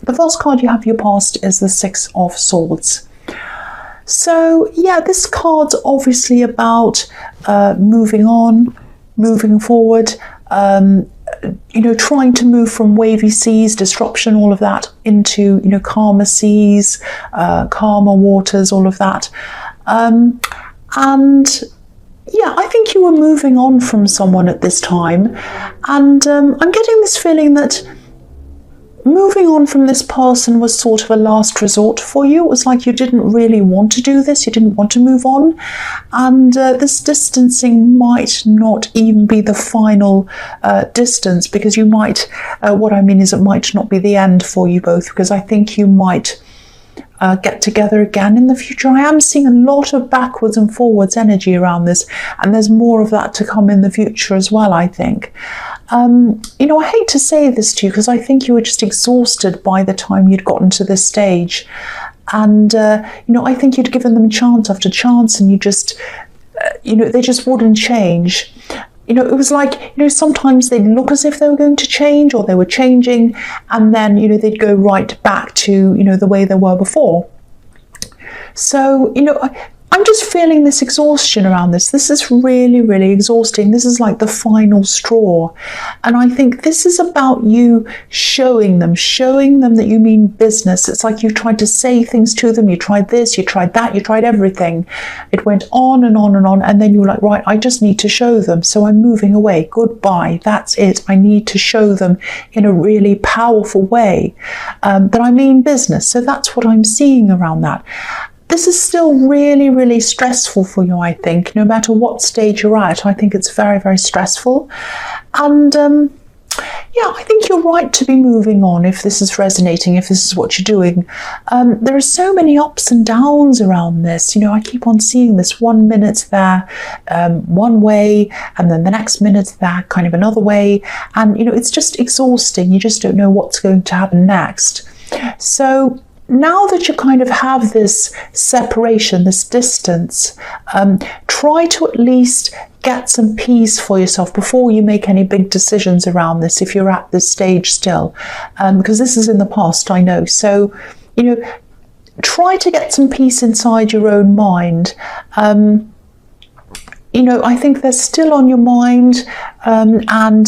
The first card you have for your past is the Six of Swords. So yeah, this card's obviously about moving on, moving forward, trying to move from wavy seas, disruption, all of that, into, calmer seas, calmer waters, all of that. And yeah, I think you were moving on from someone at this time. And I'm getting this feeling that moving on from this person was sort of a last resort for you. It was like you didn't really want to do this. You didn't want to move on. And this distancing might not even be the final distance, because you might, what I mean is it might not be the end for you both, because I think you might get together again in the future. I am seeing a lot of backwards and forwards energy around this, and there's more of that to come in the future as well, I think. I hate to say this to you, because I think you were just exhausted by the time you'd gotten to this stage. And, I think you'd given them chance after chance, and you just, they just wouldn't change. It was like, sometimes they'd look as if they were going to change, or they were changing, and then, they'd go right back to, the way they were before. So, I'm just feeling this exhaustion around this. This is really, really exhausting. This is like the final straw. And I think this is about you showing them that you mean business. It's like you tried to say things to them. You tried this, you tried that, you tried everything. It went on and on and on. And then you were like, right, I just need to show them. So I'm moving away. Goodbye. That's it. I need to show them in a really powerful way that I mean business. So that's what I'm seeing around that. This is still really, really stressful for you, I think. No matter what stage you're at, I think it's very, very stressful. And yeah, I think you're right to be moving on if this is resonating, if this is what you're doing. There are so many ups and downs around this. I keep on seeing this 1 minute there one way, and then the next minute there kind of another way. And, it's just exhausting. You just don't know what's going to happen next. So now that you kind of have this separation, this distance, try to at least get some peace for yourself before you make any big decisions around this, if you're at this stage still, because this is in the past, I know. So, try to get some peace inside your own mind. I think they're still on your mind, and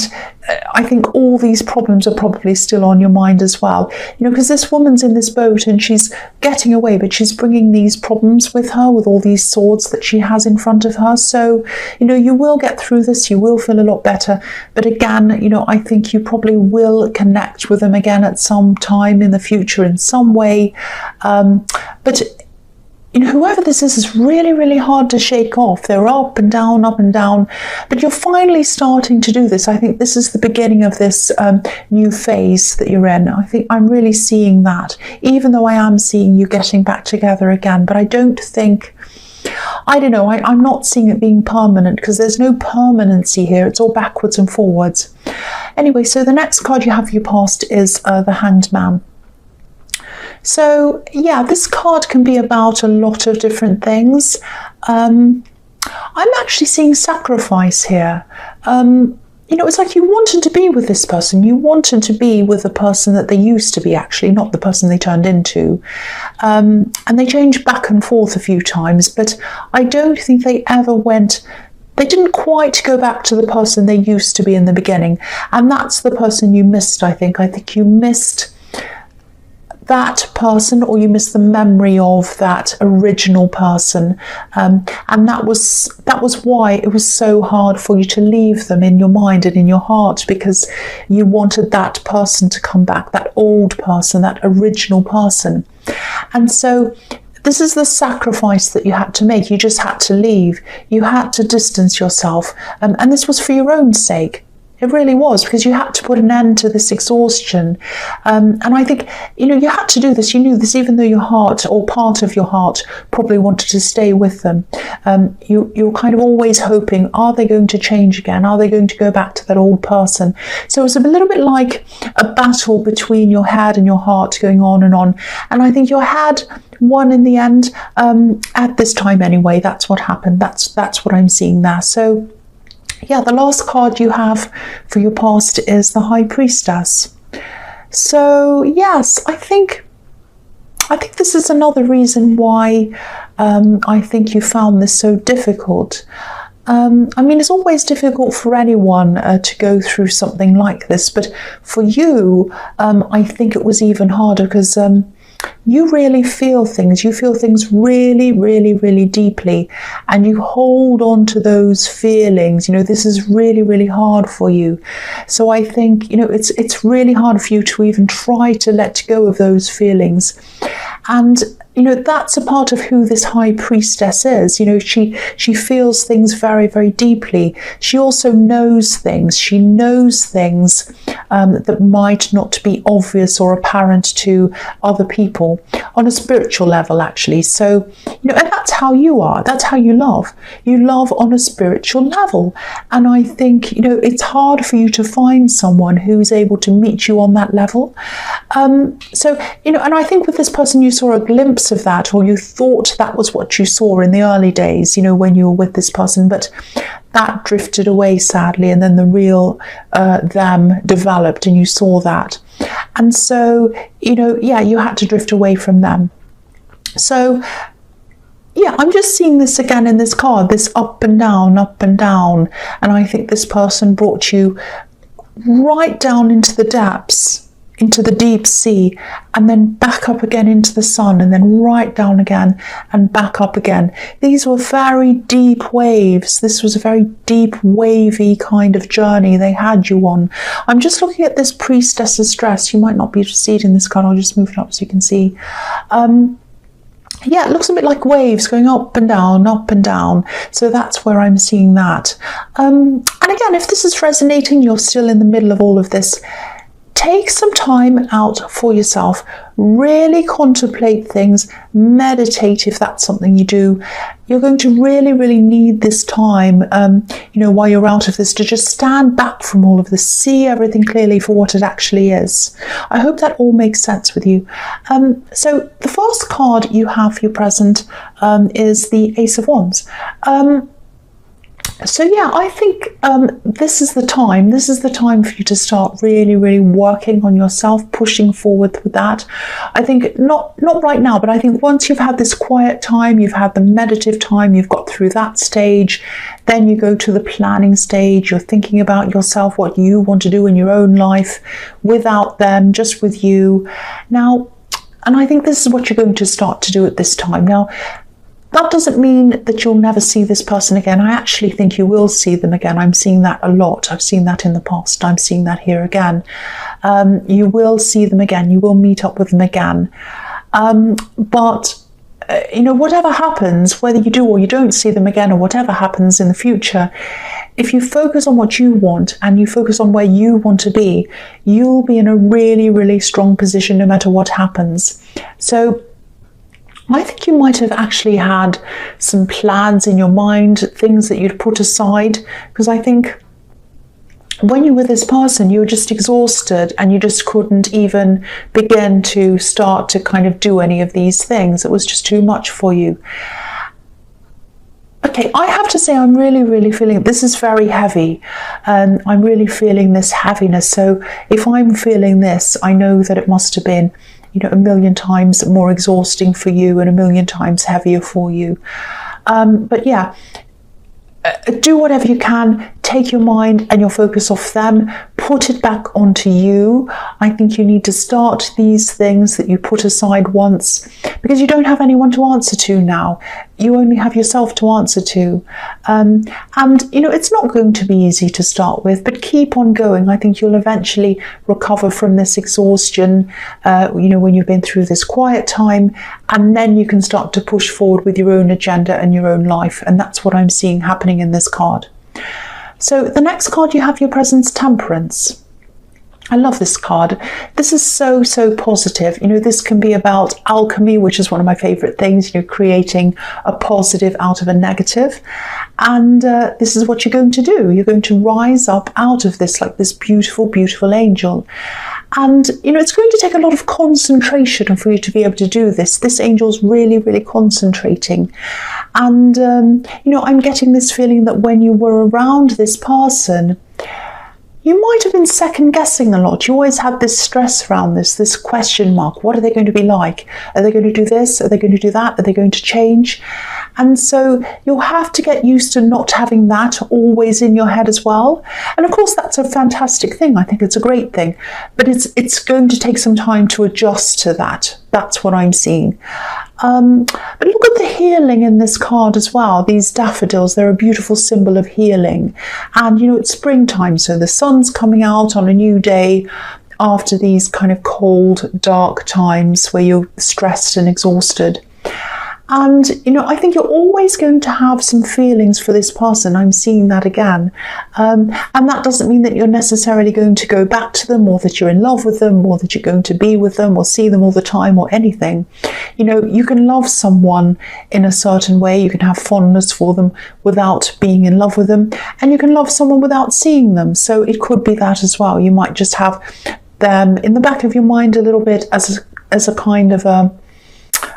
I think all these problems are probably still on your mind as well. Because this woman's in this boat and she's getting away, but she's bringing these problems with her, with all these swords that she has in front of her. So, you will get through this, you will feel a lot better. But again, I think you probably will connect with them again at some time in the future in some way. But whoever this is really, really hard to shake off. They're up and down, but you're finally starting to do this. I think this is the beginning of this new phase that you're in. I think I'm really seeing that, even though I am seeing you getting back together again. But I don't think, I'm not seeing it being permanent, because there's no permanency here. It's all backwards and forwards. Anyway, so the next card you have for your past is the Hanged Man. So yeah, this card can be about a lot of different things. I'm actually seeing sacrifice here. It's like you wanted to be with this person. You wanted to be with the person that they used to be, actually, not the person they turned into. And they changed back and forth a few times, but I don't think they ever they didn't quite go back to the person they used to be in the beginning. And that's the person you missed, I think. I think you missed that person, or you miss the memory of that original person, and that was why it was so hard for you to leave them in your mind and in your heart, because you wanted that person to come back, that old person, that original person. And so this is the sacrifice that you had to make. You just had to leave. You had to distance yourself, and this was for your own sake. It really was, because you had to put an end to this exhaustion. And I think, you had to do this. You knew this, even though your heart, or part of your heart, probably wanted to stay with them. You're kind of always hoping, are they going to change again? Are they going to go back to that old person? So it's a little bit like a battle between your head and your heart going on. And I think your head won in the end, at this time anyway. That's what happened. That's what I'm seeing there. So yeah, the last card you have for your past is the High Priestess. So yes, I think this is another reason why I think you found this so difficult. I mean, it's always difficult for anyone to go through something like this, but for you, I think it was even harder because you really feel things. You feel things really, really, really deeply, and you hold on to those feelings. You know, this is really, really hard for you. So I think, you know, it's really hard for you to even try to let go of those feelings. And you know, that's a part of who this high priestess is. You know, she feels things very, very deeply. She also knows things. She knows things that might not be obvious or apparent to other people on a spiritual level, actually. So, you know, and that's how you are. That's how you love. You love on a spiritual level. And I think, you know, it's hard for you to find someone who's able to meet you on that level. So, you know, and I think with this person, you saw a glimpse of that, or you thought that was what you saw in the early days, you know, when you were with this person, but that drifted away sadly, and then the real them developed, and you saw that. And so, you know, yeah, you had to drift away from them. So yeah, I'm just seeing this again in this card, this up and down, and I think this person brought you right down into the depths, into the deep sea, and then back up again into the sun, and then right down again and back up again. These were very deep waves. This was a very deep, wavy kind of journey they had you on. I'm just looking at this priestess's dress. You might not be able to see it in this card. I'll just move it up so you can see. Yeah, it looks a bit like waves going up and down, up and down. So that's where I'm seeing that. And again, if this is resonating, you're still in the middle of all of this, take some time out for yourself. Really contemplate things, meditate if that's something you do. You're going to really, really need this time, you know, while you're out of this, to just stand back from all of this, see everything clearly for what it actually is. I hope that all makes sense with you. So the first card you have for your present is the Ace of Wands. So yeah, I think this is the time. This is the time for you to start really, really working on yourself, pushing forward with that. I think not right now, but I think once you've had this quiet time, you've had the meditative time, you've got through that stage, then you go to the planning stage. You're thinking about yourself, what you want to do in your own life, without them, just with you. Now, and I think this is what you're going to start to do at this time. Now, that doesn't mean that you'll never see this person again. I actually think you will see them again. I'm seeing that a lot. I've seen that in the past. I'm seeing that here again. You will see them again. You will meet up with them again. But you know, whatever happens, whether you do or you don't see them again, or whatever happens in the future, if you focus on what you want and you focus on where you want to be, you'll be in a really, really strong position no matter what happens. So I think you might have actually had some plans in your mind, things that you'd put aside, because I think when you were with this person, you were just exhausted and you just couldn't even begin to start to kind of do any of these things. It was just too much for you. Okay, I have to say I'm really, really feeling, this is very heavy. I'm really feeling this heaviness. So if I'm feeling this, I know that it must have been, you know, a million times more exhausting for you and a million times heavier for you. But yeah, do whatever you can. Take your mind and your focus off them, put it back onto you. I think you need to start these things that you put aside once, because you don't have anyone to answer to now. You only have yourself to answer to. And, you know, it's not going to be easy to start with, but keep on going. I think you'll eventually recover from this exhaustion, you know, when you've been through this quiet time, and then you can start to push forward with your own agenda and your own life. And that's what I'm seeing happening in this card. So the next card you have your presence, Temperance. I love this card. This is so, so positive. You know, this can be about alchemy, which is one of my favorite things, you know, creating a positive out of a negative. And this is what you're going to do. You're going to rise up out of this like this beautiful, beautiful angel. And, you know, it's going to take a lot of concentration for you to be able to do this. This angel's really, really concentrating. And, you know, I'm getting this feeling that when you were around this person, you might have been second guessing a lot. You always had this stress around this question mark. What are they going to be like? Are they going to do this? Are they going to do that? Are they going to change? And so you'll have to get used to not having that always in your head as well. And of course, that's a fantastic thing. I think it's a great thing, but it's going to take some time to adjust to that. That's what I'm seeing. But look at the healing in this card as well. These daffodils, they're a beautiful symbol of healing. And, you know, it's springtime, so the sun's coming out on a new day after these kind of cold, dark times where you're stressed and exhausted. And, you know, I think you're always going to have some feelings for this person. I'm seeing that again. And that doesn't mean that you're necessarily going to go back to them, or that you're in love with them, or that you're going to be with them or see them all the time or anything. You know, you can love someone in a certain way. You can have fondness for them without being in love with them. And you can love someone without seeing them. So it could be that as well. You might just have them in the back of your mind a little bit as a kind of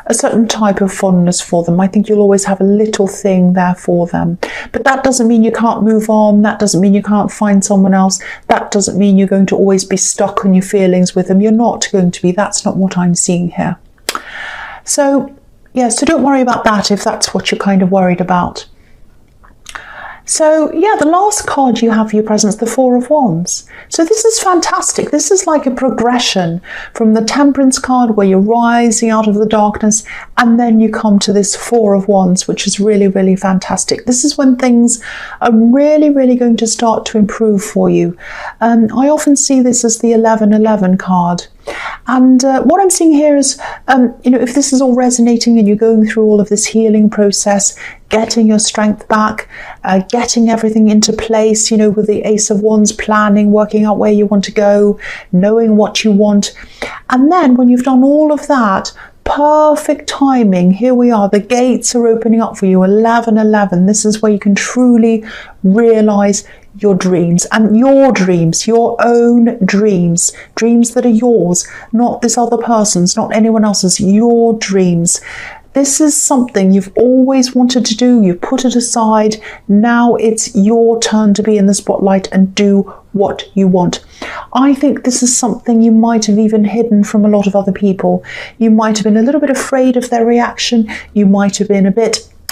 a certain type of fondness for them. I think you'll always have a little thing there for them. But that doesn't mean you can't move on. That doesn't mean you can't find someone else. That doesn't mean you're going to always be stuck on your feelings with them. You're not going to be. That's not what I'm seeing here. So, yeah, so don't worry about that if that's what you're kind of worried about. So, yeah, the last card you have for your presence, the Four of Wands. So this is fantastic. This is like a progression from the Temperance card where you're rising out of the darkness, and then you come to this Four of Wands, which is really, really fantastic. This is when things are really, really going to start to improve for you. I often see this as the 1111 card. And what I'm seeing here is, you know, if this is all resonating and you're going through all of this healing process, getting your strength back, getting everything into place, you know, with the Ace of Wands, planning, working out where you want to go, knowing what you want. And then when you've done all of that, perfect timing, here we are, the gates are opening up for you, 1111. This is where you can truly realize your dreams, and your dreams, your own dreams that are yours, not this other person's, not anyone else's, your dreams. This is something you've always wanted to do. You put it aside. Now it's your turn to be in the spotlight and do what you want. I think this is something you might have even hidden from a lot of other people. You might have been a little bit afraid of their reaction. You might have been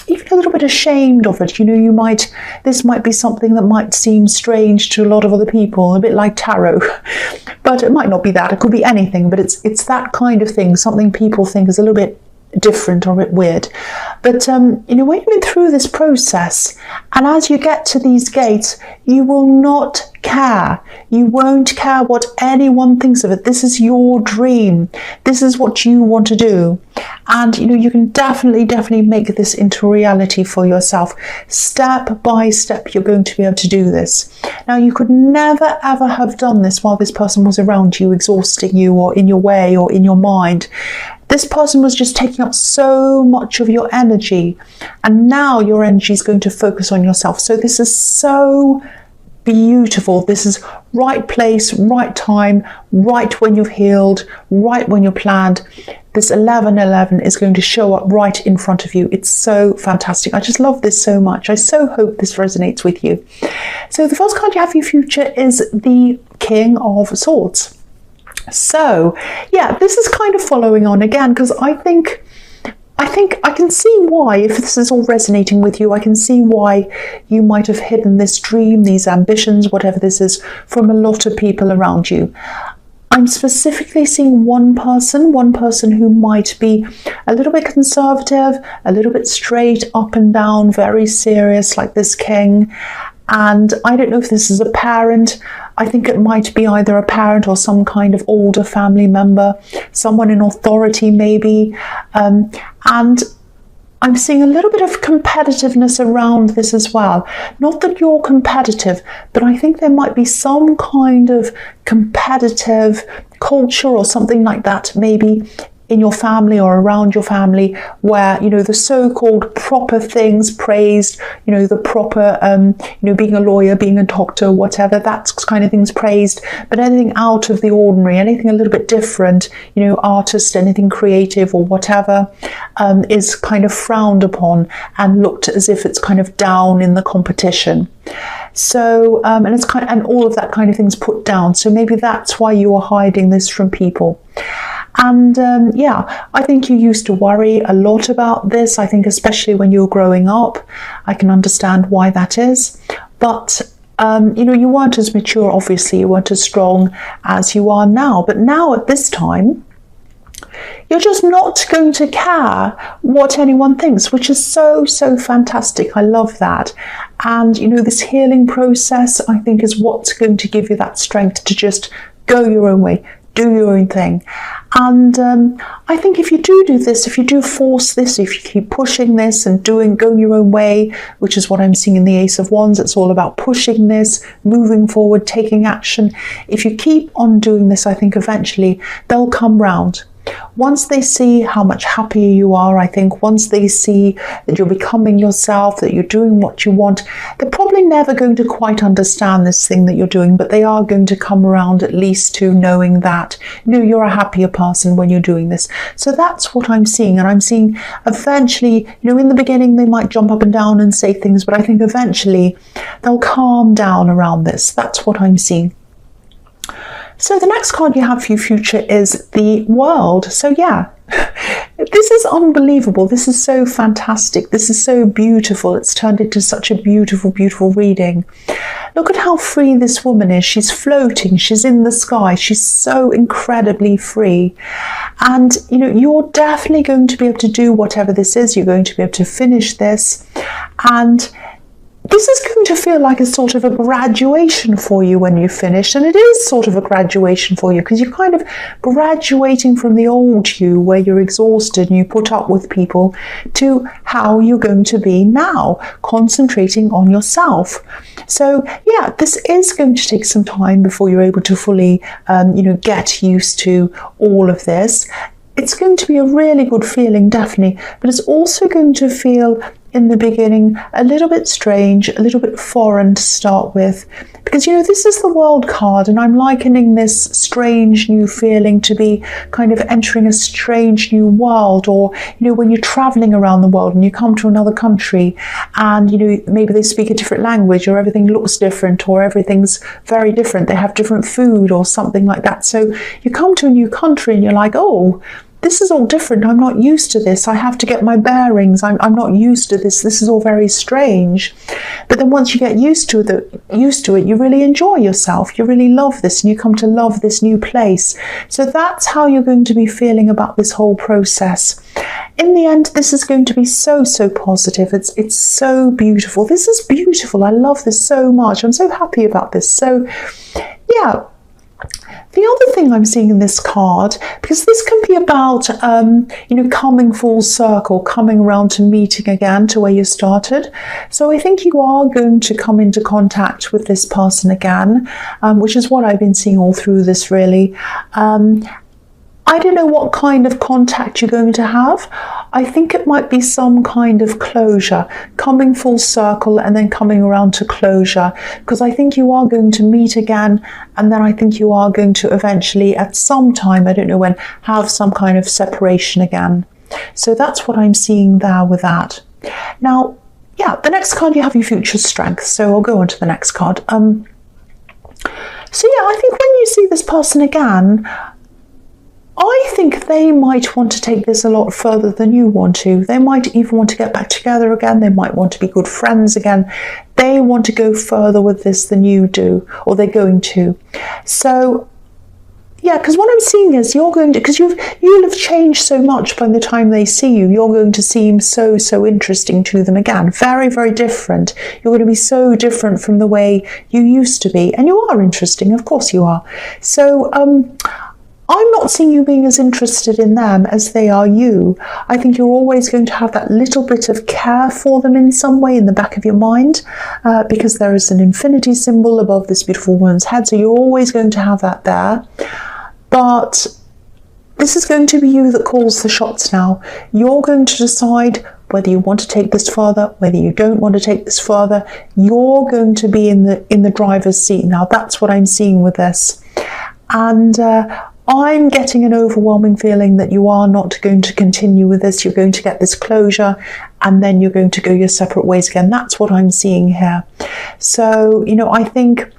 even a little bit ashamed of it. You know, this might be something that might seem strange to a lot of other people, a bit like tarot, but it might not be that. It could be anything, but it's that kind of thing, something people think is a little bit different or a bit weird. But you know, when you've been through this process, and as you get to these gates, you will not care. You won't care what anyone thinks of it. This is your dream. This is what you want to do. And you know, you can definitely make this into reality for yourself. Step by step, you're going to be able to do this. Now, you could never ever have done this while this person was around you, exhausting you, or in your way, or in your mind. This person was just taking up so much of your energy, and now your energy is going to focus on yourself. So this is so beautiful. This is right place, right time, right when you've healed, right when you're planned. This 1111 is going to show up right in front of you. It's so fantastic. I just love this so much. I so hope this resonates with you. So the first card you have for your future is the King of Swords. So yeah, this is kind of following on again, because I think I can see why, if this is all resonating with you, I can see why you might have hidden this dream, these ambitions, whatever this is, from a lot of people around you. I'm specifically seeing one person who might be a little bit conservative, a little bit straight up and down, very serious, like this king. And I don't know if this is a parent. I think it might be either a parent or some kind of older family member, someone in authority maybe. And I'm seeing a little bit of competitiveness around this as well. Not that you're competitive, but I think there might be some kind of competitive culture or something like that, maybe in your family or around your family, where, you know, the so-called proper things praised, you know, the proper, you know, being a lawyer, being a doctor, whatever, that kind of things praised, but anything out of the ordinary, anything a little bit different, you know, artist, anything creative or whatever, is kind of frowned upon and looked as if it's kind of down in the competition. So, and it's and all of that kind of thing's put down. So maybe that's why you are hiding this from people. And yeah, I think you used to worry a lot about this. I think especially when you were growing up, I can understand why that is. But you weren't as mature, obviously, you weren't as strong as you are now. But now at this time, you're just not going to care what anyone thinks, which is so, so fantastic. I love that. And, this healing process, I think, is what's going to give you that strength to just go your own way, do your own thing. And I think if you do this, if you do force this, if you keep pushing this and going your own way, which is what I'm seeing in the Ace of Wands, it's all about pushing this, moving forward, taking action. If you keep on doing this, I think eventually they'll come round. Once they see how much happier you are, I think, once they see that you're becoming yourself, that you're doing what you want, they're probably never going to quite understand this thing that you're doing, but they are going to come around at least to knowing that, you're a happier person when you're doing this. So that's what I'm seeing. And I'm seeing eventually, in the beginning, they might jump up and down and say things, but I think eventually they'll calm down around this. That's what I'm seeing. So the next card you have for your future is the World. So yeah, this is unbelievable. This is so fantastic. This is so beautiful. It's turned into such a beautiful, beautiful reading. Look at how free this woman is. She's floating. She's in the sky. She's so incredibly free. And, you're definitely going to be able to do whatever this is. You're going to be able to finish this. And this is going to feel like a sort of a graduation for you when you finish, and it is sort of a graduation for you because you're kind of graduating from the old you where you're exhausted and you put up with people to how you're going to be now, concentrating on yourself. So yeah, this is going to take some time before you're able to fully, get used to all of this. It's going to be a really good feeling, definitely, but it's also going to feel in the beginning a little bit strange, a little bit foreign to start with, because this is the World card, and I'm likening this strange new feeling to be kind of entering a strange new world, or when you're traveling around the world and you come to another country and maybe they speak a different language, or everything looks different, or everything's very different, they have different food or something like that. So you come to a new country and you're like, oh, this is all different. I'm not used to this. I have to get my bearings. I'm not used to this. This is all very strange. But then once you get used to it, you really enjoy yourself. You really love this, and you come to love this new place. So that's how you're going to be feeling about this whole process. In the end, this is going to be so, so positive. It's so beautiful. This is beautiful. I love this so much. I'm so happy about this. So yeah. The other thing I'm seeing in this card, because this can be about, coming full circle, coming around to meeting again to where you started. So I think you are going to come into contact with this person again, which is what I've been seeing all through this, really. I don't know what kind of contact you're going to have. I think it might be some kind of closure, coming full circle and then coming around to closure, because I think you are going to meet again, and then I think you are going to eventually, at some time, I don't know when, have some kind of separation again. So that's what I'm seeing there with that. Now, yeah, the next card you have your future strength. So I'll go on to the next card. So yeah, I think when you see this person again, I think they might want to take this a lot further than you want to. They might even want to get back together again. They might want to be good friends again. They want to go further with this than you do, or they're going to. So yeah, because what I'm seeing is you're going to, because you'll have changed so much by the time they see you. You're going to seem so, so interesting to them again. Very, very different. You're going to be so different from the way you used to be. And you are interesting, of course you are. So I'm not seeing you being as interested in them as they are you. I think you're always going to have that little bit of care for them in some way in the back of your mind, because there is an infinity symbol above this beautiful woman's head. So you're always going to have that there. But this is going to be you that calls the shots now. You're going to decide whether you want to take this further, whether you don't want to take this further. You're going to be in the driver's seat now. That's what I'm seeing with this. And I'm getting an overwhelming feeling that you are not going to continue with this. You're going to get this closure and then you're going to go your separate ways again. That's what I'm seeing here. So, you know, I think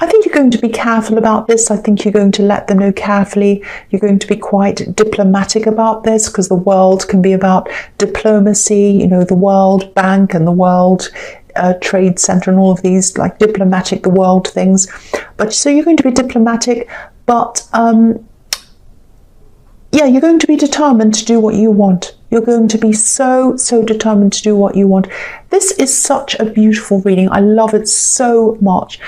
you're going to be careful about this. I think you're going to let them know carefully. You're going to be quite diplomatic about this, because the world can be about diplomacy, you know, the World Bank and the World Trade Center and all of these like diplomatic, the world things. But so you're going to be diplomatic, but yeah, you're going to be determined to do what you want. You're going to be so determined to do what you want. This is such a beautiful reading. I love it so much.